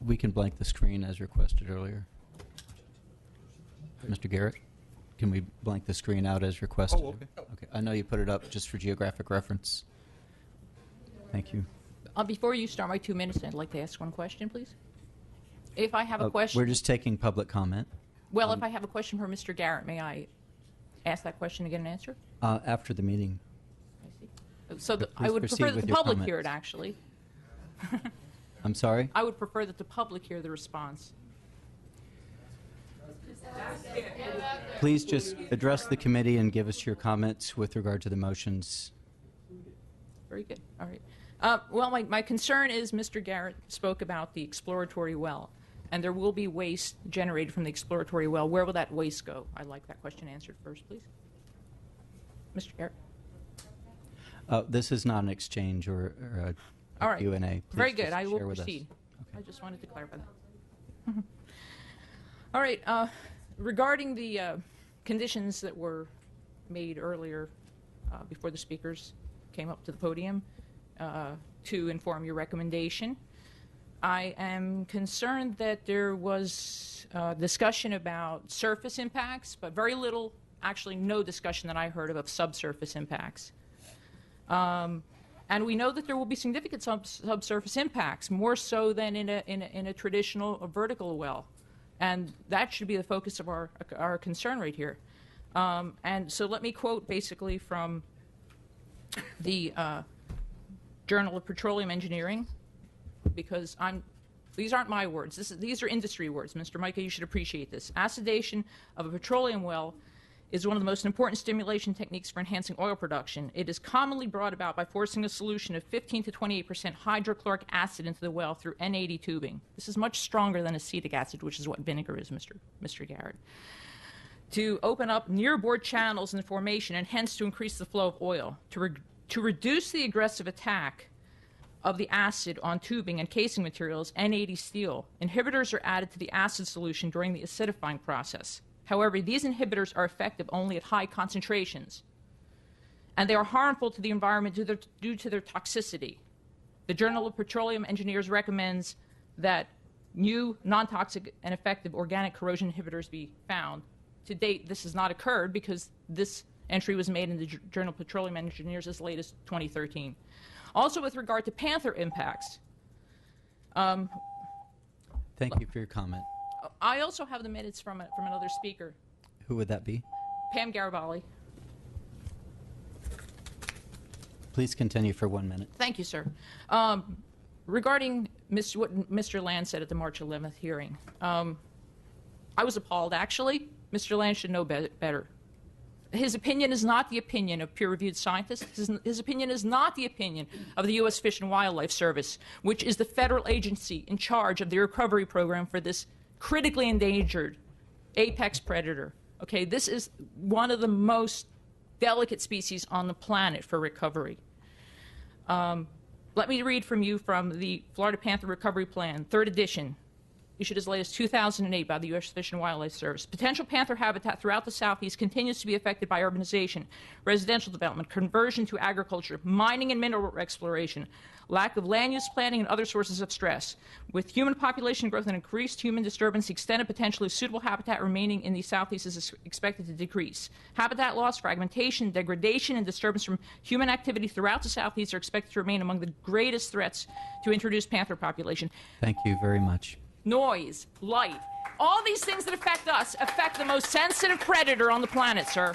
We can blank the screen as requested earlier. Mr. Garrett, can we blank the screen out as requested? Oh, okay. Okay. I know you put it up just for geographic reference. Thank you. Before you start my 2 minutes, I'd like to ask one question, please. If I have a question... We're just taking public comment. Well, if I have a question for Mr. Garrett, may I ask that question to get an answer? After the meeting. I see. So I would proceed prefer that with the your public comments. hear it, actually. I'm sorry? I would prefer that the public hear the response. Please just address the committee and give us your comments with regard to the motions. Very good. All right. Well, my concern is Mr. Garrett spoke about the exploratory well, and there will be waste generated from the exploratory well. Where will that waste go? I'd like that question answered first, please. Mr. Garrett. This is not an exchange or a All right. Q&A. Please Very good. just I will share with us. proceed. Okay. I just wanted to clarify that. All right. Regarding the conditions that were made earlier before the speakers came up to the podium to inform your recommendation, I am concerned that there was discussion about surface impacts, but very little, actually no discussion that I heard of subsurface impacts. And we know that there will be significant subsurface impacts, more so than in a traditional vertical well. And that should be the focus of our concern right here. And so let me quote basically from the Journal of Petroleum Engineering, because these aren't my words. These are industry words. Mr. Micah, you should appreciate this. Acidation of a petroleum well is one of the most important stimulation techniques for enhancing oil production. It is commonly brought about by forcing a solution of 15 to 28% hydrochloric acid into the well through N80 tubing. This is much stronger than acetic acid, which is what vinegar is, Mr. Garrett. To open up near-bore channels in the formation and hence to increase the flow of oil. To reduce the aggressive attack of the acid on tubing and casing materials, N80 steel, inhibitors are added to the acid solution during the acidifying process. However, these inhibitors are effective only at high concentrations, and they are harmful to the environment due to their toxicity. The Journal of Petroleum Engineers recommends that new, non-toxic, and effective organic corrosion inhibitors be found. To date, this has not occurred because this entry was made in the Journal of Petroleum Engineers as late as 2013. Also, with regard to Panther impacts, Thank you for your comment. I also have the minutes from another speaker, Who would that be? Pam Garibaldi. Please continue for 1 minute. Thank you, sir. Regarding what Mr. Land said at the March 11th hearing, I was appalled, actually. Mr. Land should know better. His opinion is not the opinion of peer-reviewed scientists. His opinion is not the opinion of the U.S. Fish and Wildlife Service, which is the federal agency in charge of the recovery program for this critically endangered apex predator. Okay, this is one of the most delicate species on the planet for recovery. Let me read from you from the Florida Panther Recovery Plan, 3rd edition, issued as late as 2008 by the U.S. Fish and Wildlife Service. Potential panther habitat throughout the Southeast continues to be affected by urbanization, residential development, conversion to agriculture, mining and mineral exploration, lack of land use planning, and other sources of stress. With human population growth and increased human disturbance, the extent of potentially suitable habitat remaining in the Southeast is expected to decrease. Habitat loss, fragmentation, degradation, and disturbance from human activity throughout the Southeast are expected to remain among the greatest threats to introduced panther population. Thank you very much. Noise, light, all these things that affect us affect the most sensitive predator on the planet, sir.